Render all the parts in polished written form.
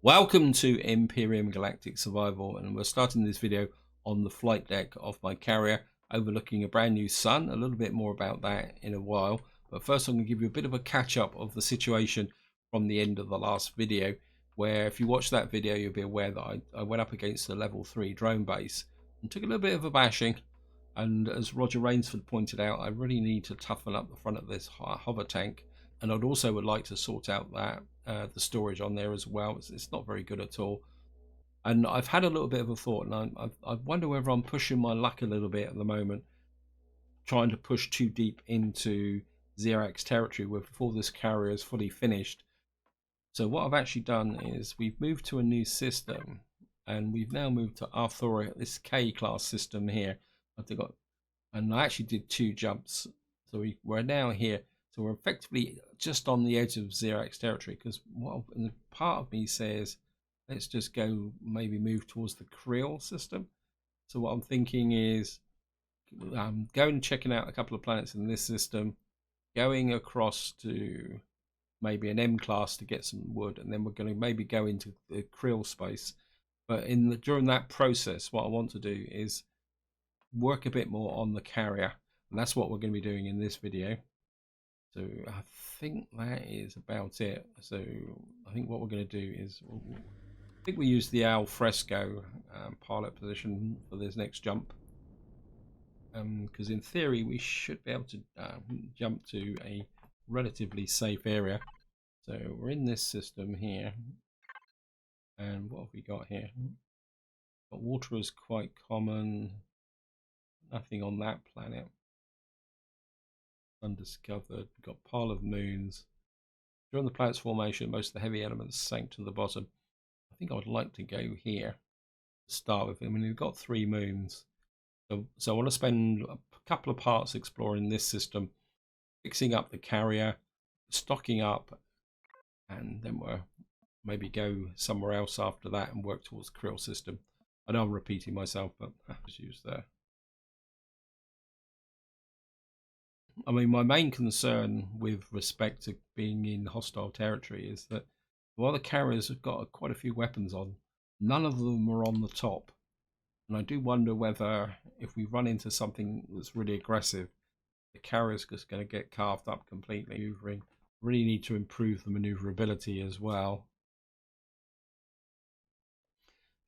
Welcome to Empyrion Galactic Survival, and we're starting this video on the flight deck of my carrier overlooking a brand new sun. A little bit more about that in a while, but first I'm going to give you a bit of a catch up of the situation from the end of the last video, where if you watch that video you'll be aware that I went up against the level 3 drone base and took a little bit of a bashing. And as Roger Rainsford pointed out, I really need to toughen up the front of this hover tank, and I'd also would like to sort out that the storage on there as well. It's not very good at all. And I've had a little bit of a thought, and I wonder whether I'm pushing my luck a little bit at the moment, trying to push too deep into Xerax territory before this carrier is fully finished. So what I've actually done is we've moved to a new system, and we've now moved to Arthur, this K class system here. And I actually did 2 jumps, so we're now here. So we're effectively just on the edge of Xerax territory, because part of me says let's just go maybe move towards the Krill system. So what I'm thinking is going and checking out a couple of planets in this system, going across to maybe an M class to get some wood, and then we're going to maybe go into the Krill space. But during that process, what I want to do is work a bit more on the carrier, and that's what we're going to be doing in this video. So I think that is about it. So I think what we're going to do is I think we use the al fresco pilot position for this next jump, because in theory we should be able to jump to a relatively safe area. So we're in this system here, and what have we got here? But water is quite common. Nothing on that planet. Undiscovered. We've got pile of moons. During the planet's formation, most of the heavy elements sank to the bottom. I think I would like to go here to start with. I mean, we've got 3 moons. So I want to spend a couple of parts exploring this system, fixing up the carrier, stocking up, and then we'll maybe go somewhere else after that and work towards the Krill system. I know I'm repeating myself, but let's use that. I mean, my main concern with respect to being in hostile territory is that while the carriers have got quite a few weapons on, none of them are on the top. And I do wonder whether if we run into something that's really aggressive, the carrier's just going to get carved up completely. Maneuvering. Really need to improve the maneuverability as well.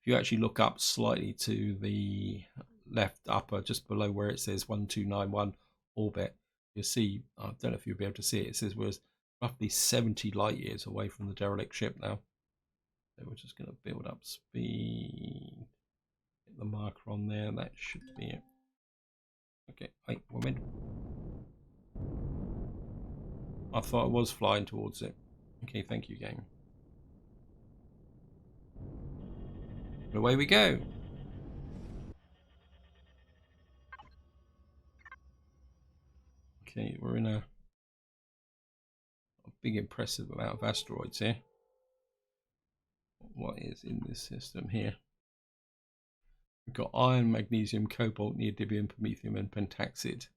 If you actually look up slightly to the left upper, just below where it says 1291 orbit, you'll see, I don't know if you'll be able to see it, it says we're roughly 70 light years away from the derelict ship now. So we're just going to build up speed. Get the marker on there, that should be it. Okay, wait, we're in. I thought I was flying towards it. Okay, thank you, game. And away we go. Okay, we're in a big impressive amount of asteroids here. What is in this system here? We've got iron, magnesium, cobalt, neodymium, promethium, and pentaxid.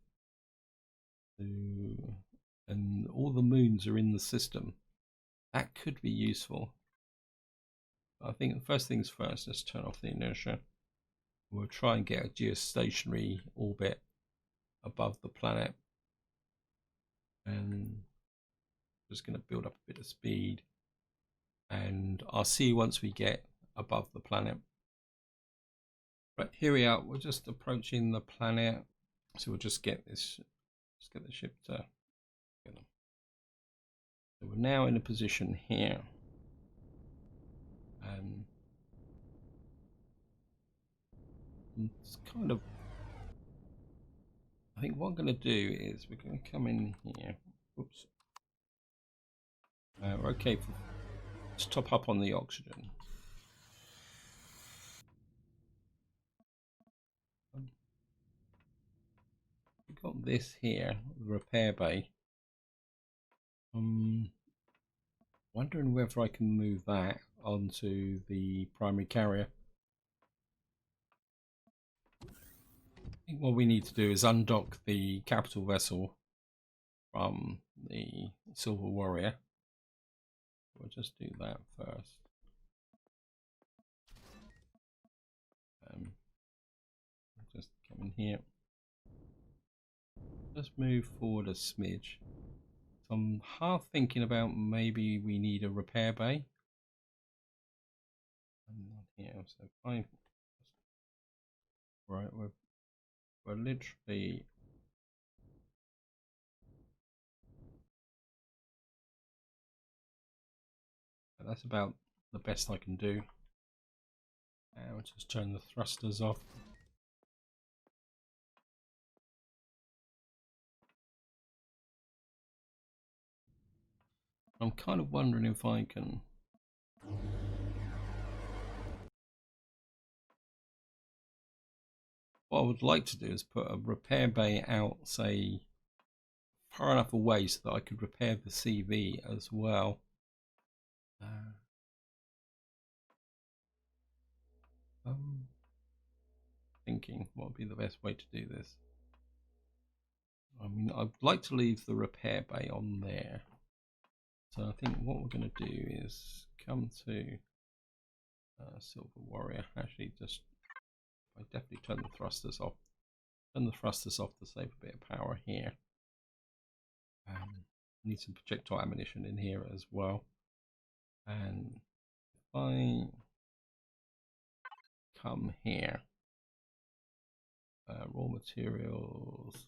And all the moons are in the system. That could be useful. I think the first things first, let's turn off the inertia. We'll try and get a geostationary orbit above the planet. And just going to build up a bit of speed. And I'll see you once we get above the planet. Right, here we are. We're just approaching the planet. So we'll just get this, the ship to get them. So we're now in a position here. It's kind of, I think what I'm going to do is we're going to come in here. Oops. We're okay. Let's top up on the oxygen. We've got this here, the repair bay. Wondering whether I can move that onto the primary carrier. I think what we need to do is undock the capital vessel from the Silver Warrior. We'll just do that first. here. Let's move forward a smidge. So I'm half thinking about maybe we need a repair bay. And not here, so fine. Right, we're literally that's about the best I can do. And we'll just turn the thrusters off. I'm kind of wondering if I can what I would like to do is put a repair bay out, say, far enough away so that I could repair the CV as well. Thinking what would be the best way to do this. I mean, I'd like to leave the repair bay on there. So I think what we're going to do is come to Silver Warrior. Actually, just I definitely turn the thrusters off. Turn the thrusters off to save a bit of power here. Need some projectile ammunition in here as well. And if I come here, raw materials.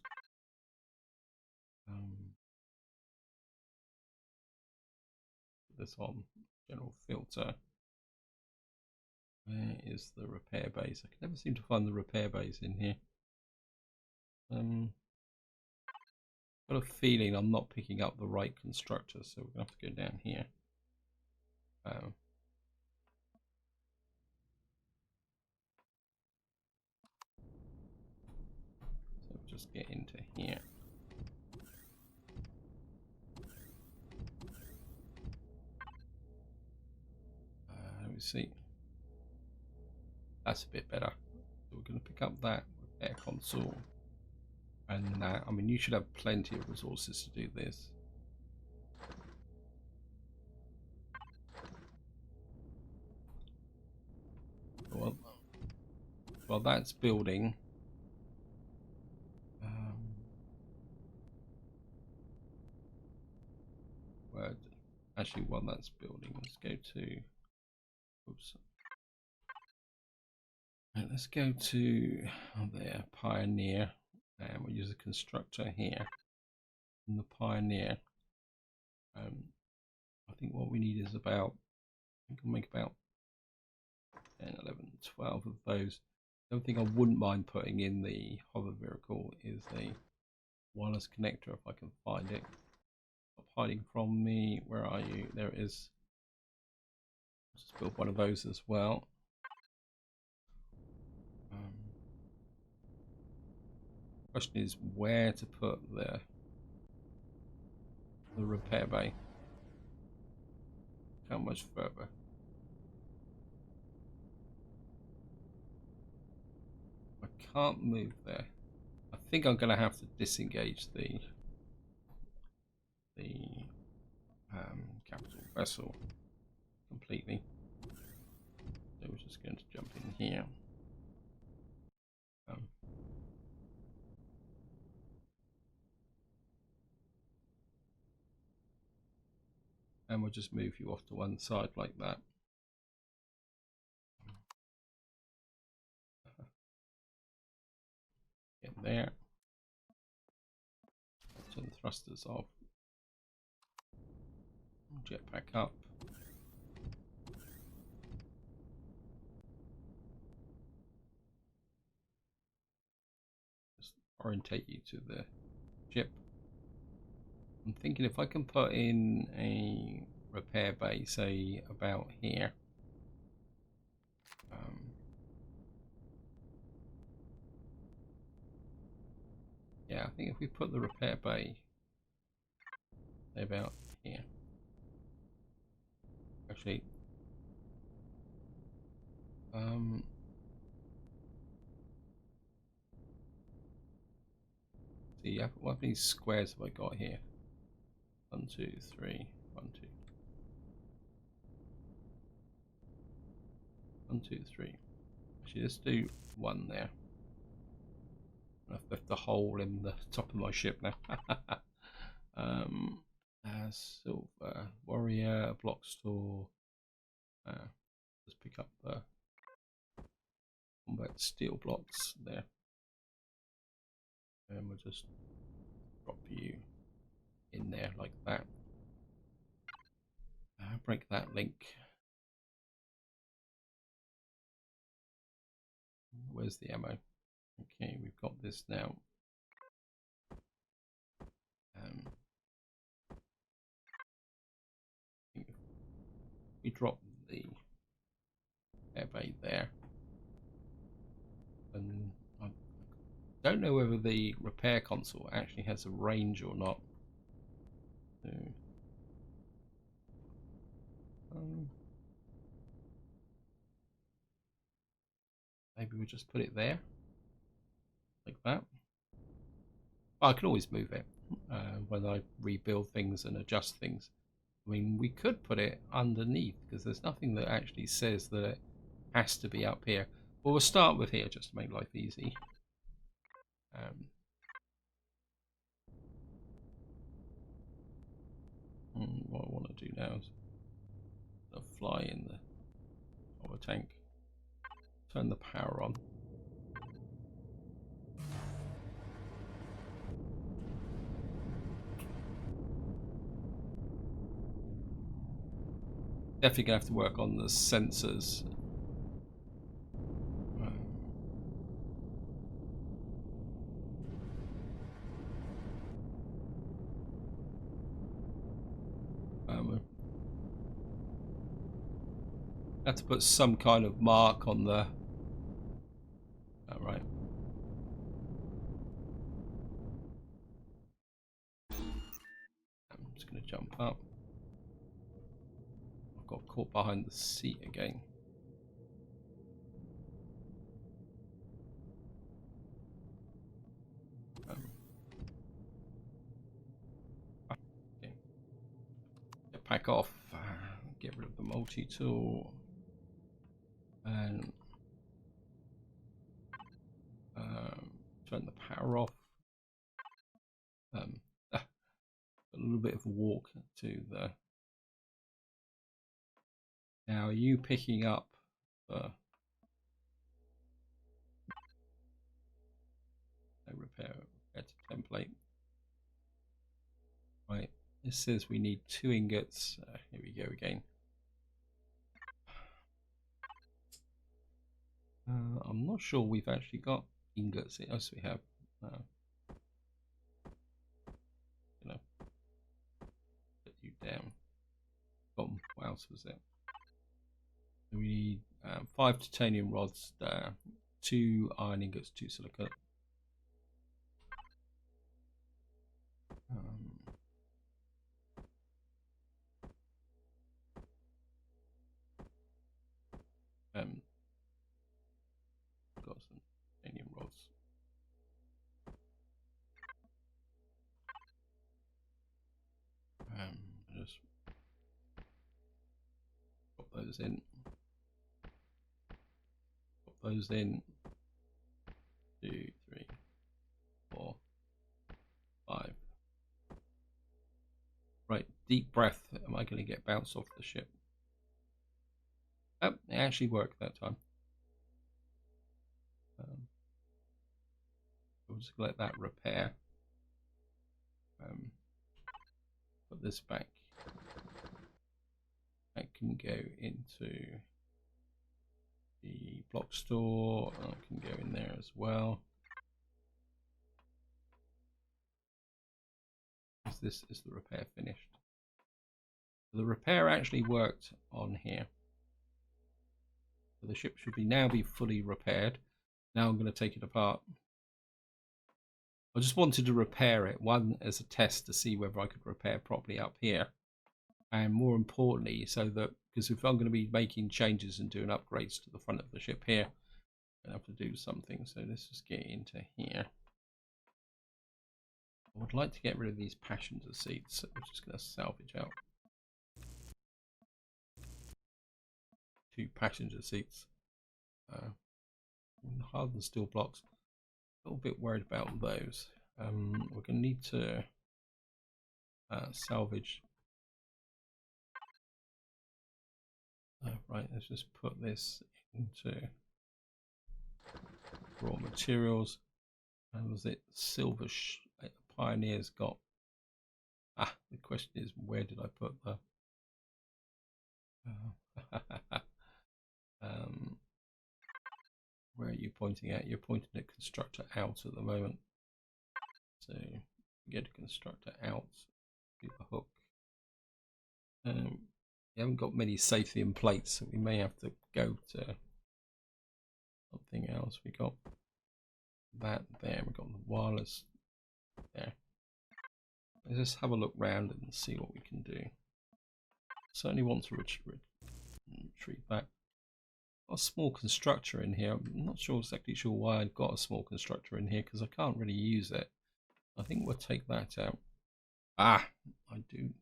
Put this on general filter. Where is the repair base? I can never seem to find the repair base in here. Got a feeling I'm not picking up the right constructor, so we're going to have to go down here. So just get into here. Let me see. That's a bit better. So we're going to pick up that repair console. And that, I mean, you should have plenty of resources to do this. Well, that's building. Well, actually, while that's building, let's go to. Oops. Right, let's go to there, Pioneer, and we'll use a constructor here. In the Pioneer, I think what we need is about. I think I'll make about 10, 11, 12 of those. The only thing I wouldn't mind putting in the hover vehicle is a wireless connector if I can find it. Stop hiding from me. Where are you? There it is. Let's just build one of those as well. Question is where to put the repair bay. How much further? I can't move there. I think I'm going to have to disengage the capital vessel completely. So we're just going to jump in here. And we'll just move you off to one side like that. Get there. Turn the thrusters off. Jet back up. Just orientate you to the ship. I'm thinking if I can put in a repair bay, say about here. Yeah, I think if we put the repair bay about here. Actually, see, what many squares have I got here? 1, 2, 3, 1, 2. 1, 2, 3. Actually, let's do one there. I've left a hole in the top of my ship now. Silver warrior block store. Just pick up the combat steel blocks there, and we'll just drop you in there like that. Break that link. Where's the ammo? Okay, we've got this now. We drop the air bay there, and I don't know whether the repair console actually has a range or not. So, maybe we'll just put it there like that. I can always move it when I rebuild things and adjust things. I mean, we could put it underneath because there's nothing that actually says that it has to be up here. Well, we'll start with here just to make life easy. What I want to do now is fly in the power tank. Turn the power on. Definitely gonna have to work on the sensors. Have to put some kind of mark on the. Oh, right. I'm just gonna jump up. I got caught behind the seat again. Okay. Get back off. Get rid of the multi-tool. And turn the power off. A little bit of a walk to the. Now, are you picking up the repair to template? Right. This says we need 2 ingots. Here we go again. I'm not sure we've actually got ingots. Yes, we have. You know, put you down. What else was it? We need 5 titanium rods, 2 iron ingots, 2 silicate. Got some titanium rods. Just put those in. Put those in. 2, 3, 4, 5. Right, deep breath. Am I going to get bounced off the ship? Oh, it actually worked that time. We'll just let that repair. Put this back. That can go into the block store. That can go in there as well. This is the repair finished. The repair actually worked on here. So the ship should now be fully repaired. Now I'm going to take it apart. I just wanted to repair it, one as a test to see whether I could repair properly up here, and more importantly, so that, because if I'm going to be making changes and doing upgrades to the front of the ship here, I'm going to have to do something. So let's just get into here. I would like to get rid of these passenger seats, so we're just going to salvage out 2 passenger seats. Hardened steel blocks. A little bit worried about those. We're going to need to salvage. Right, let's just put this into raw materials. And was it silver pioneers got? The question is, where did I put the? Where are you pointing at? You're pointing at constructor out at the moment. So get a constructor out. Do the hook. We haven't got many Sathian plates, so we may have to go to something else. We got that there. We got the wireless there. Let's just have a look round and see what we can do. Certainly want to retreat back. Got a small constructor in here. I'm not exactly sure why I've got a small constructor in here because I can't really use it. I think we'll take that out. I do.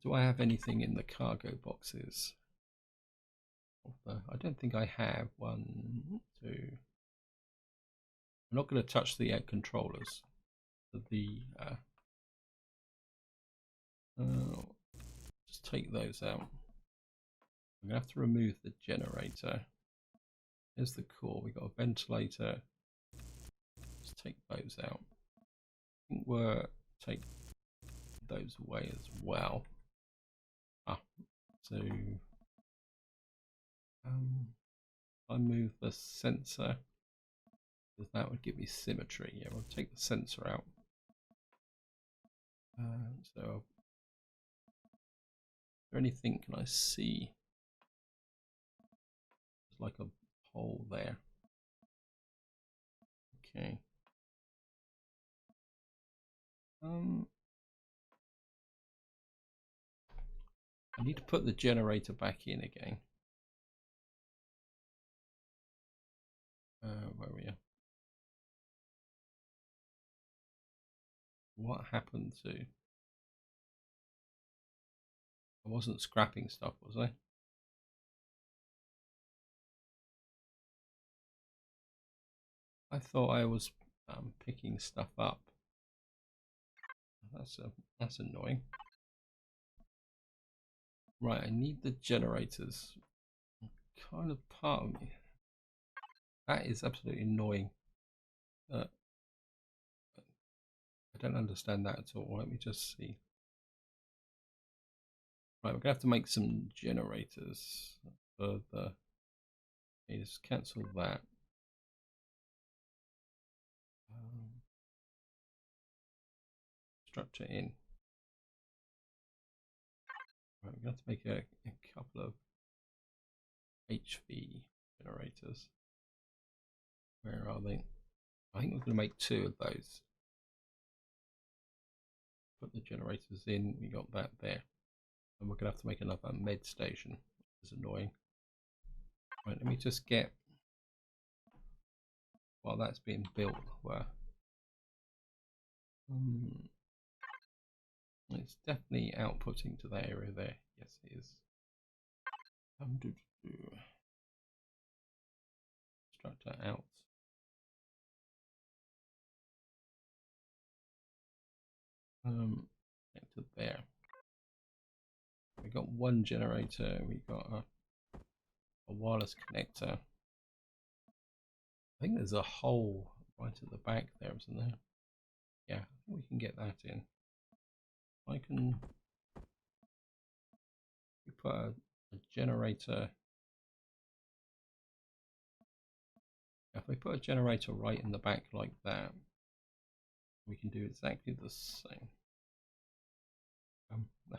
Do I have anything in the cargo boxes? I don't think I have. 1, 2. I'm not going to touch the controllers. Just take those out. I'm going to have to remove the generator. There's the core. We got a ventilator. Let's take those out. I think we'll take those away as well. So I move the sensor, because that would give me symmetry. Yeah, we'll take the sensor out. So, is there anything can I see? There's like a hole there. Okay. I need to put the generator back in again. Where we are? What happened to? I wasn't scrapping stuff, was I? I thought I was picking stuff up. That's annoying. Right, I need the generators. Kind of part of me. That is absolutely annoying. I don't understand that at all. Let me just see. Right, we're gonna have to make some generators for the. Okay, just cancel that. Structure in. Right, we're gonna have to make a couple of HV generators. Where are they? I think we're gonna make 2 of those. Put the generators in. We got that there, and we're gonna have to make another med station, which is annoying. Right, let me just get while that's being built. Where it's definitely outputting to that area there. Yes, it is. Structure out. To there. We got 1 generator. We got a wireless connector. I think there's a hole right at the back there, isn't there? Yeah, I think we can get that in. I can put a generator. If we put a generator right in the back like that, we can do exactly the same. No.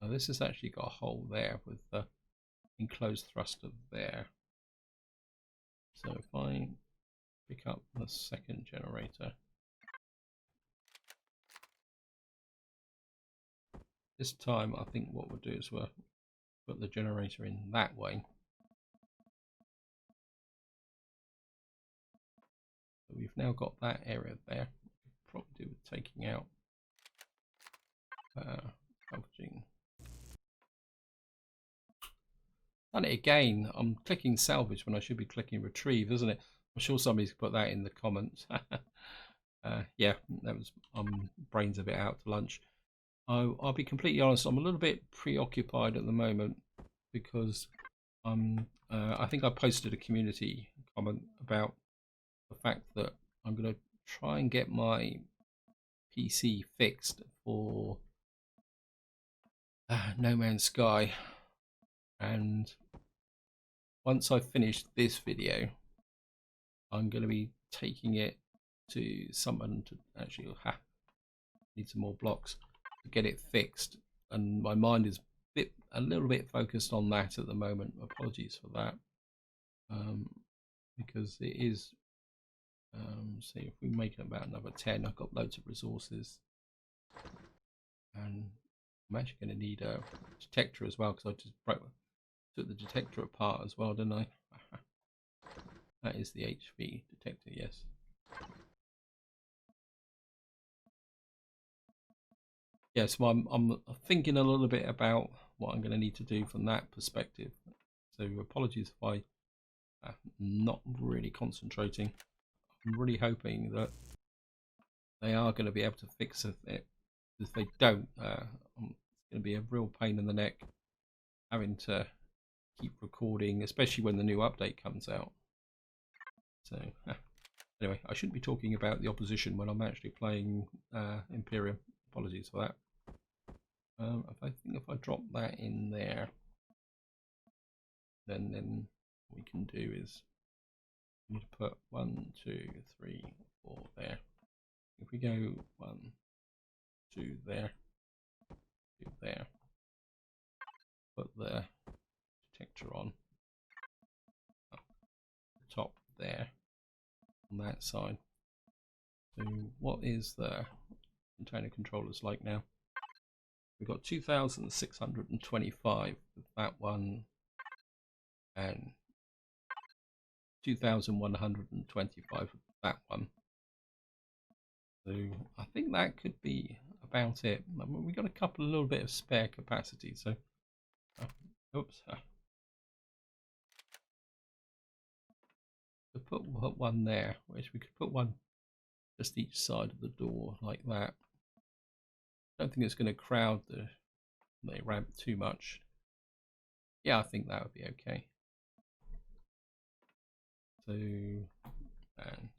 Now this has actually got a hole there with the enclosed thruster there. So if I pick up the second generator, this time I think what we'll do is we'll put the generator in that way. So we've now got that area there. Probably do with taking out salvaging. Done it again. I'm clicking salvage when I should be clicking retrieve, isn't it? I'm sure somebody's put that in the comments. Yeah, that was brains a bit out to lunch. I'll be completely honest. I'm a little bit preoccupied at the moment because I think I posted a community comment about the fact that I'm going to try and get my PC fixed for No Man's Sky, and once I've finished this video, I'm going to be taking it to someone to actually need some more blocks to get it fixed, and my mind is a little bit focused on that at the moment. Apologies for that, because it is. See if we make it about another 10. I've got loads of resources, and I'm actually going to need a detector as well, because I just took the detector apart as well, didn't I? That is the HV detector, yes. Yeah, so I'm thinking a little bit about what I'm going to need to do from that perspective. So apologies if I'm not really concentrating. I'm really hoping that they are going to be able to fix it. If they don't, it's going to be a real pain in the neck having to keep recording, especially when the new update comes out. So anyway, I shouldn't be talking about the opposition when I'm actually playing Empyrion. Apologies for that. I think if I drop that in there, then what we can do is we need to put 1, 2, 3, 4 there. If we go 1, 2 there, 2 there, put the detector on the top there on that side. So what is the container controllers like now? We've got 2,625 with that one, and 2,125 with that one. So I think that could be about it. I mean, we got a little bit of spare capacity. So, oops. To put one there, which we could put one just each side of the door like that. I don't think it's going to crowd the ramp too much. Yeah, I think that would be okay. So, and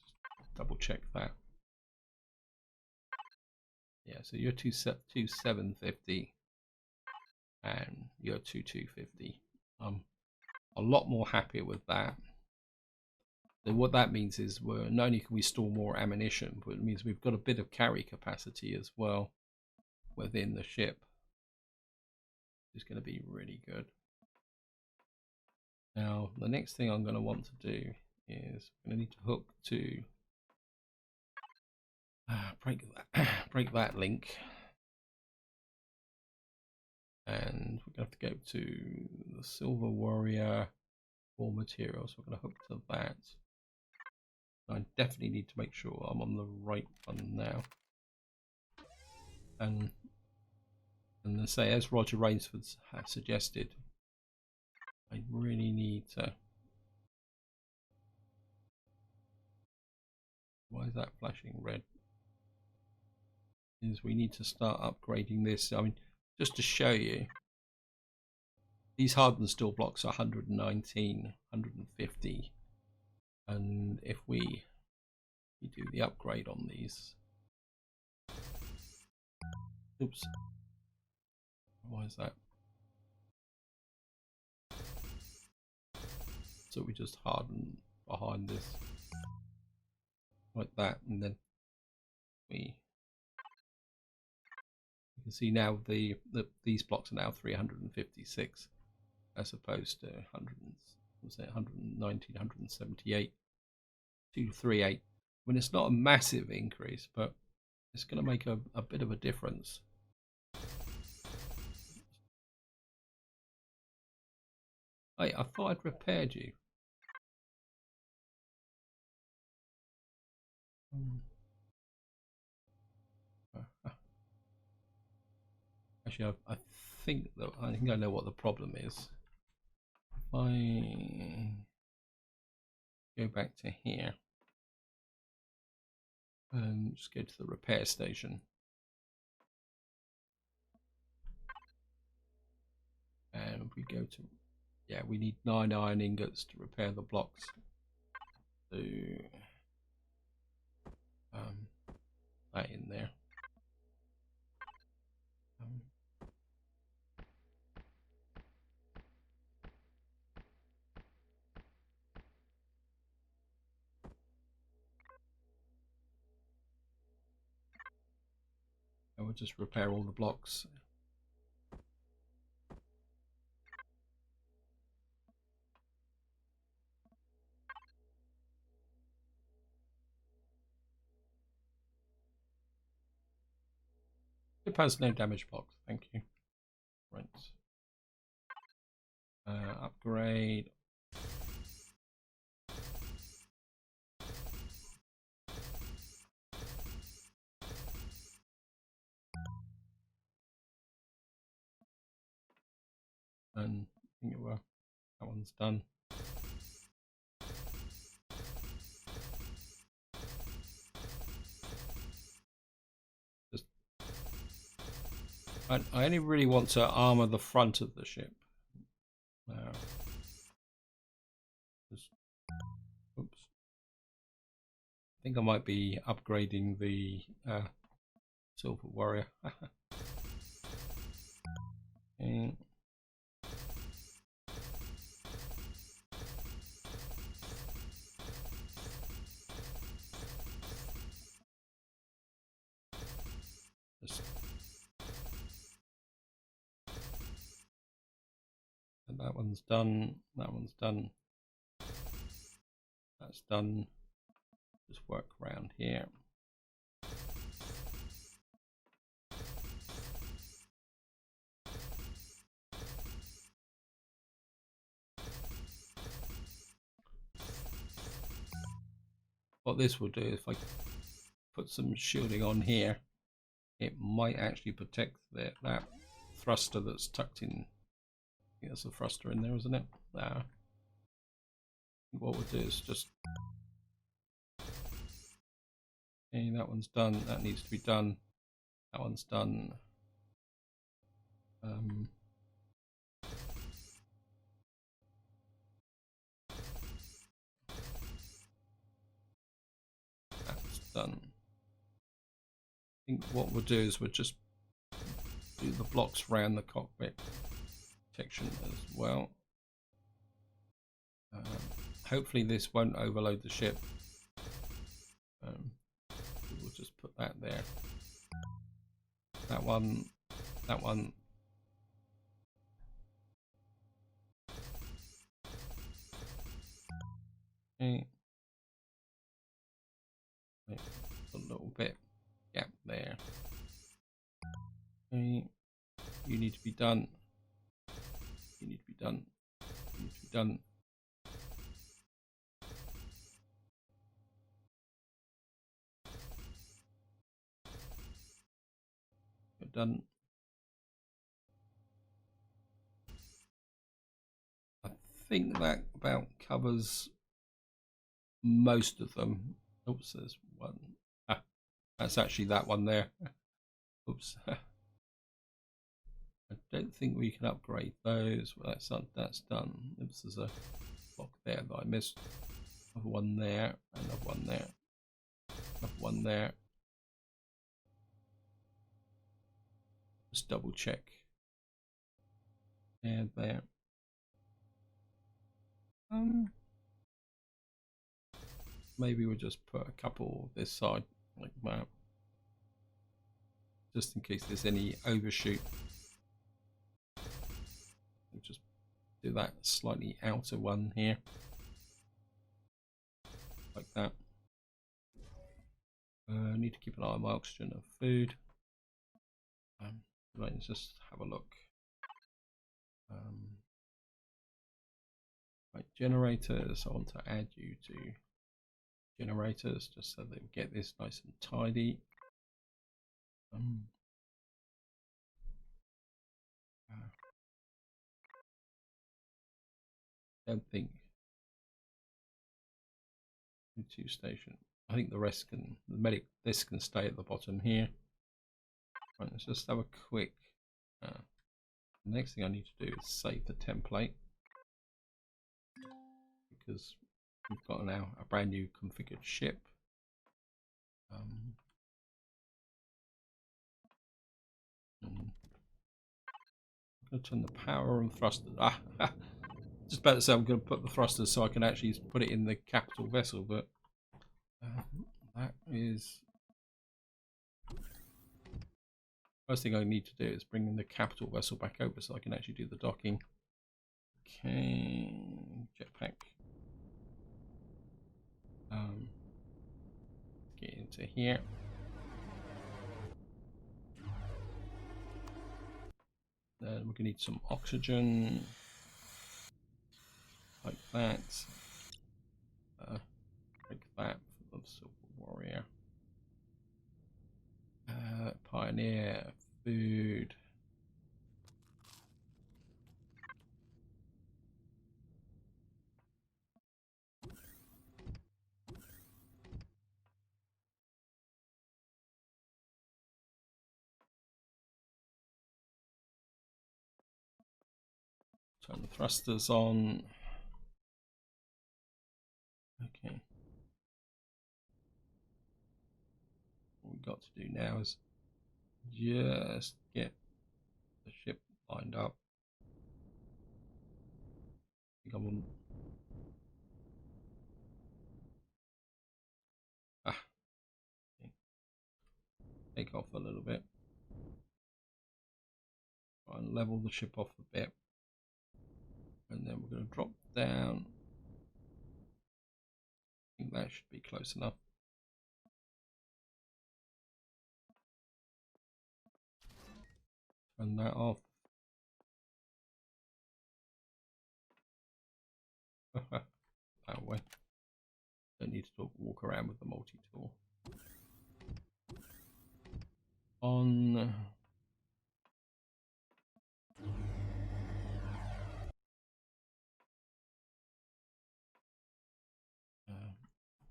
just double check that. Yeah, so you're 2,750 and you're 2,250. I'm a lot more happier with that. So what that means is not only can we store more ammunition, but it means we've got a bit of carry capacity as well within the ship. It's going to be really good. Now, the next thing I'm going to want to do is I'm going to need to hook to break that link, and we're going to have to go to the Silver Warrior raw materials. We're going to hook to that. I definitely need to make sure I'm on the right one now. And then say, as Roger Rainsford has suggested, I really need to. Why is that flashing red? Is we need to start upgrading this. I mean, just to show you, these hardened steel blocks are 119, 150, and if we do the upgrade on these, oops, why is that? So we just harden behind this like that, and then you can see now these blocks are now 356 as opposed to 190, 178, 238. I mean, it's not a massive increase, but it's going to make a bit of a difference. Hey, I thought I'd repaired you. Actually, I think I know what the problem is. I go back to here and just go to the repair station, and we go to, yeah, we need 9 iron ingots to repair the blocks. So that in there. And we'll just repair all the blocks. It has no damage blocks, thank you. Right. Upgrade. And I think that one's done. Just, I only really want to armor the front of the ship. Just, oops. I think I might be upgrading the Silver Warrior. Okay. And that one's done. That one's done. That's done. Just work around here. What this will do, if I put some shielding on here, it might actually protect that thruster that's tucked in. I think there's a thruster in there, isn't it? What we'll do is just, okay, that one's done. That needs to be done. That one's done. That's done. I think what we'll do is we'll just do the blocks around the cockpit protection as well. Hopefully this won't overload the ship. We'll just put that there. That one. That one. Okay. A little bit gap there. Okay. You need to be done. You need to be done. You need to be done. You're done. I think that about covers most of them. Oops, there's one. That's actually that one there. Oops. I don't think we can upgrade those. Well, that's done. Oops, there's a block there that I missed. Another one there. Another one there. Another one there. Just double check. And there. Maybe we'll just put a couple this side like that, just in case there's any overshoot. We'll just do that slightly outer one here, like that. I need to keep an eye on my oxygen and food. Let's just have a look. Right, generators. I want to add you to generators just so that we get this nice and tidy. don't think O2 station. I think the rest can, the medic, this can stay at the bottom here. Right, let's just have a quick. The next thing I need to do is save the template because we've got now a brand new configured ship. I'm going to turn the power on thrusters. Just about to say I'm going to put the thrusters so I can actually put it in the capital vessel, but that is first thing I need to do is bring the capital vessel back over so I can actually do the docking. Okay, jetpack. Get into here. Then we're going to need some oxygen, like that. Break that for the Silver Warrior. Pioneer, food. Turn the thrusters on. Okay. What we've got to do now is just get the ship lined up. I think I'm on. Okay. Take off a little bit. Try and level the ship off a bit. And then we're going to drop down. I think that should be close enough. Turn that off. That way. Don't need to walk around with the multi-tool. On.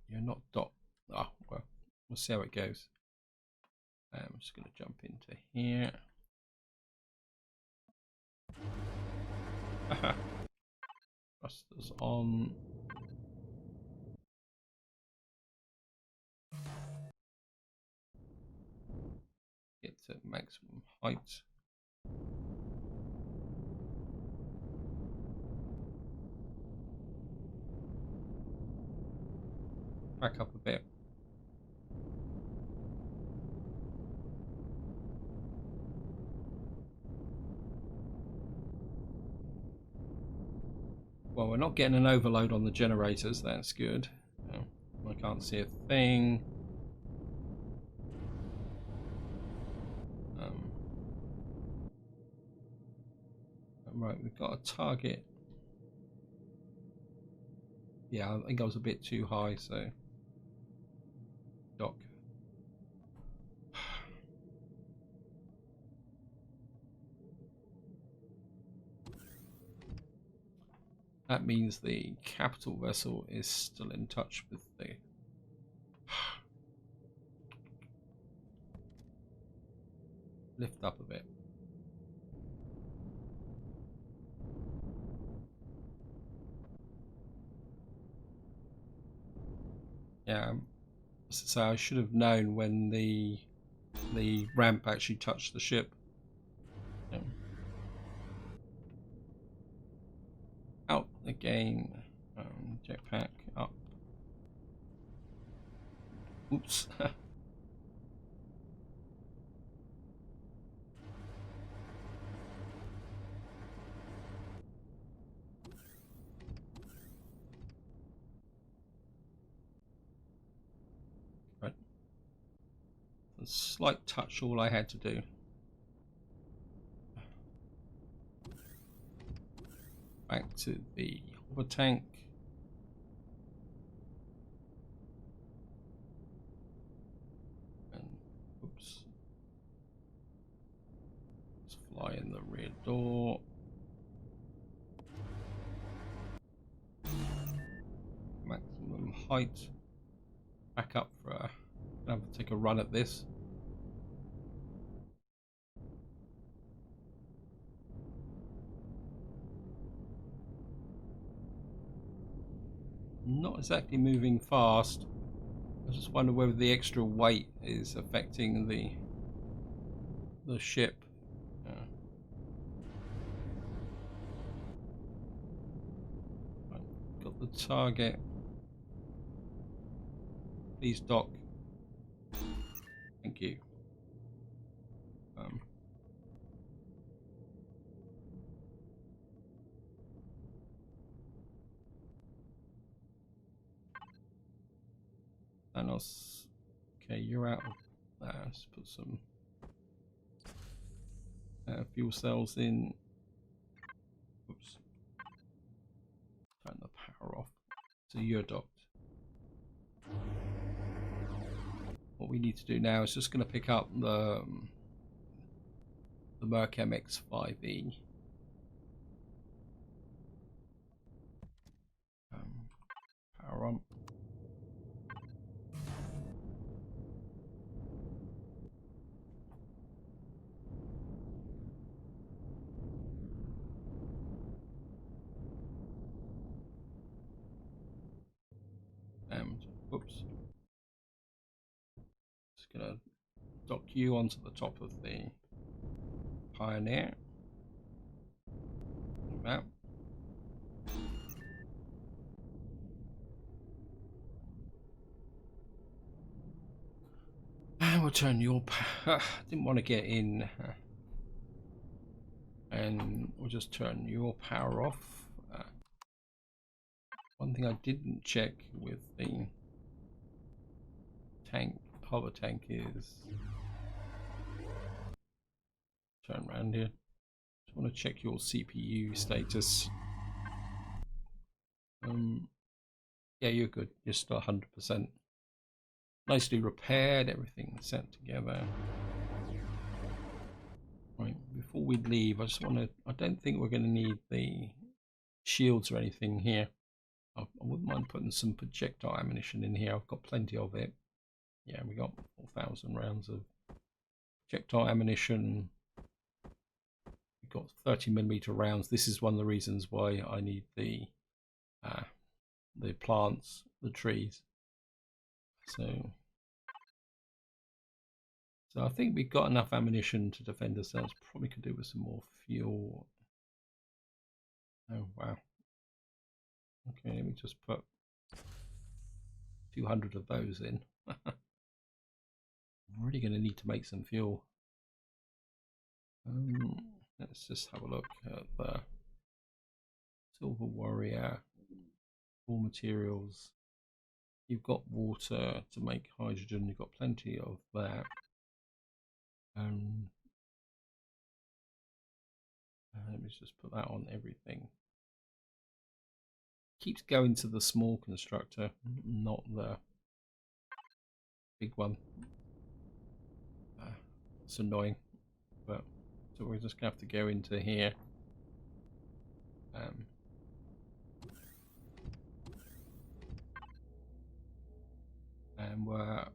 You're not dot. Oh, well, we'll see how it goes. I'm just going to jump into here. Thrusters on. Get to maximum height. Back up a bit. Well, we're not getting an overload on the generators. That's good. I can't see a thing. Right, we've got a target. Yeah, I think I was a bit too high, so dock. That means the capital vessel is still in touch with the lift up a bit. Yeah, so I should have known when the ramp actually touched the ship. Yeah. Out again. Jetpack up. Oops. Right. A slight touch, all I had to do. Back to the hover tank. And oops. Let's fly in the rear door. height back up for take a run at this. Not exactly moving fast. I just wonder whether the extra weight is affecting the ship. Right, got the target. Please dock. Thank you. Thanos. Okay, you're out of there. Let's put some fuel cells in. Oops. Turn the power off. So you're docked. What we need to do now is just going to pick up the Merc MX-5E. Power on. And whoops. Just gonna dock you onto the top of the Pioneer. Like that. And we'll turn your didn't want to get in, and we'll just turn your power off. One thing I didn't check with the tank, hover tank, is turn around here. Just want to check your CPU status. Yeah, you're good. You're still 100%. Nicely repaired, everything set together. Right, before we leave, I just want to. I don't think we're going to need the shields or anything here. I wouldn't mind putting some projectile ammunition in here. I've got plenty of it. Yeah, we got 4,000 rounds of projectile ammunition. We've got 30mm rounds. This is one of the reasons why I need the plants, the trees. So I think we've got enough ammunition to defend ourselves. Probably could do with some more fuel. Oh wow. Okay, let me just put 200 of those in. I'm really going to need to make some fuel. Let's just have a look at the Silver Warrior. Raw materials. You've got water to make hydrogen. You've got plenty of that. Let me just put that on everything. Keeps going to the small constructor, not the big one. It's annoying, but so we're just gonna have to go into here. And we're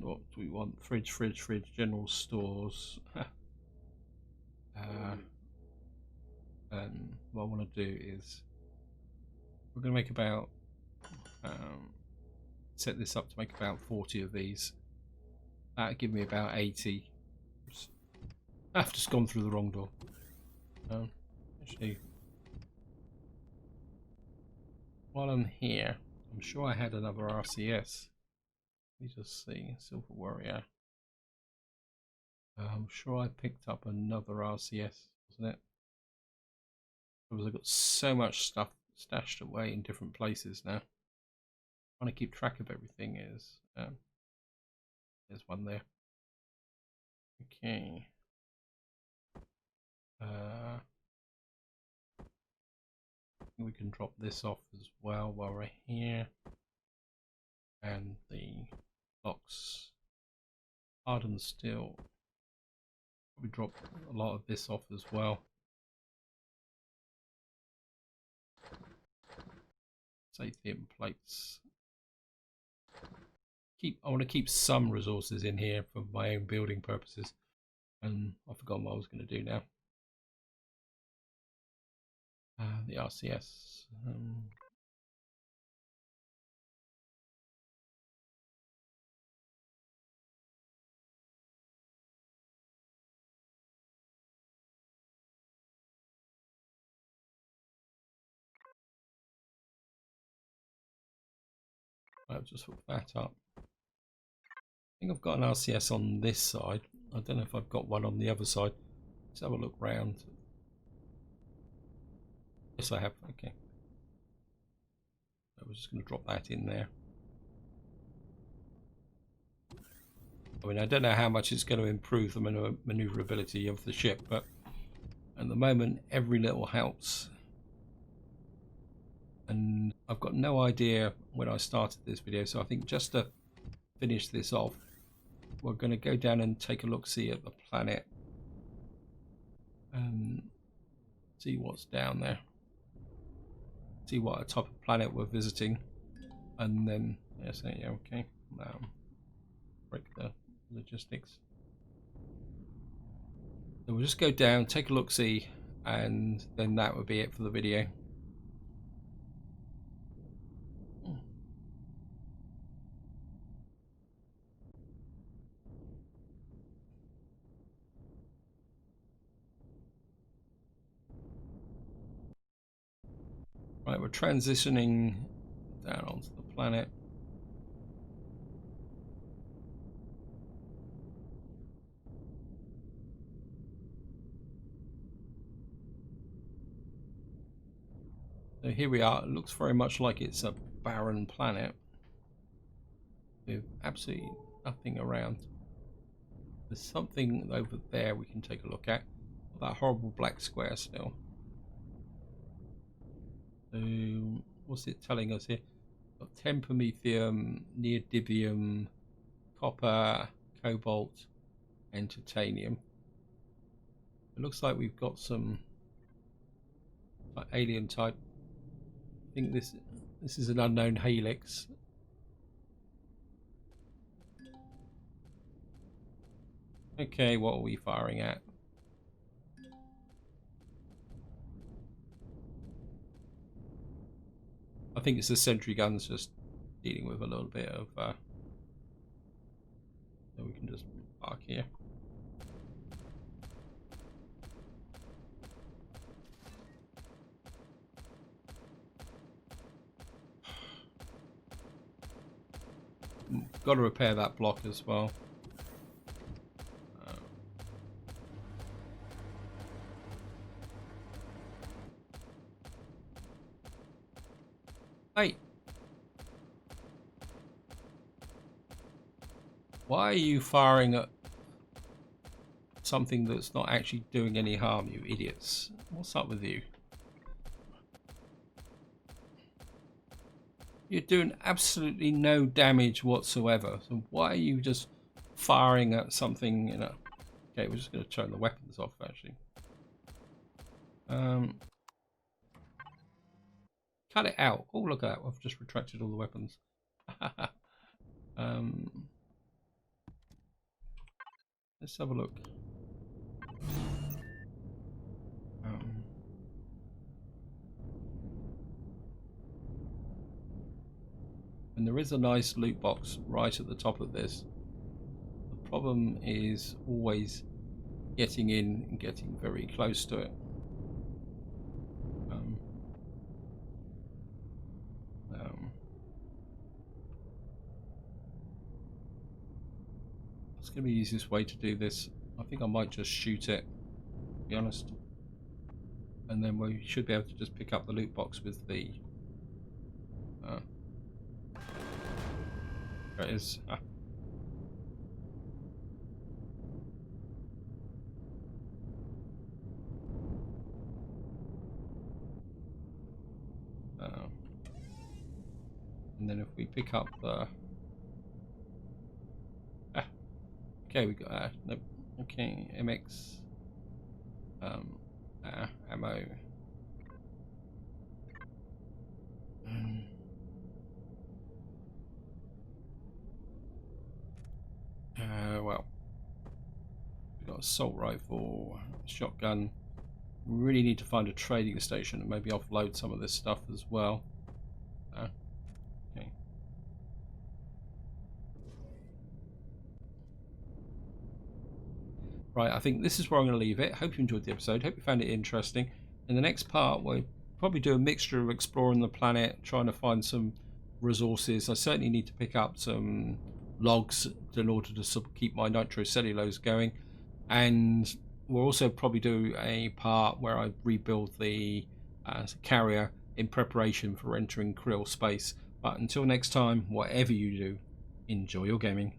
what do we want? Fridge, general stores. And what I want to do is we're going to make about set this up to make about 40 of these. That'll give me about 80. I've just gone through the wrong door. Actually, while I'm here, I'm sure I had another RCS. Let me just see. Silver Warrior. I'm sure I picked up another RCS, wasn't it? Because I've got so much stuff stashed away in different places now. Trying to keep track of everything is. There's one there. Okay. We can drop this off as well while we're here. And the box hardened steel. We drop a lot of this off as well. Sathium plates. I want to keep some resources in here for my own building purposes. And I've forgotten what I was going to do now. The RCS. I'll just hook that up. I think I've got an RCS on this side. I don't know if I've got one on the other side. Let's have a look round. Yes, I have. Okay. I was just going to drop that in there. I mean, I don't know how much it's going to improve the maneuverability of the ship, but at the moment, every little helps. And I've got no idea when I started this video, so I think just to finish this off, we're going to go down and take a look-see at the planet and see what's down there. See what type of planet we're visiting, and then yes, yeah, okay. Break the logistics. So we'll just go down, take a look-see, and then that would be it for the video. Right, we're transitioning down onto the planet. So here we are. It looks very much like it's a barren planet with absolutely nothing around. There's something over there we can take a look at. That horrible black square still. So what's it telling us here? Got 10 promethium, neodymium, copper, cobalt, and titanium. It looks like we've got some like alien type. I think this is an unknown helix. Okay, what are we firing at? I think it's the sentry guns just dealing with a little bit of so we can just park here. Got to repair that block as well. Hey, why are you firing at something that's not actually doing any harm, you idiots? What's up with you? You're doing absolutely no damage whatsoever. So why are you just firing at something, you know? Okay, we're just going to turn the weapons off, actually. Cut it out. Oh, look at that. I've just retracted all the weapons. Let's have a look. And there is a nice loot box right at the top of this. The problem is always getting in and getting very close to it. It's going to be the easiest way to do this. I think I might just shoot it, to be honest. And then we should be able to just pick up the loot box with the... there it is. And then if we pick up the... okay, we got... nope. Okay, MX... ammo... got assault rifle, shotgun. We really need to find a trading station and maybe offload some of this stuff as well. Okay. Right, I think this is where I'm going to leave it. Hope you enjoyed the episode. Hope you found it interesting. In the next part, we'll probably do a mixture of exploring the planet, trying to find some resources. I certainly need to pick up some logs in order to keep my nitrocellulose going, and we'll also probably do a part where I rebuild the carrier in preparation for entering Krill space. But until next time, whatever you do, enjoy your gaming.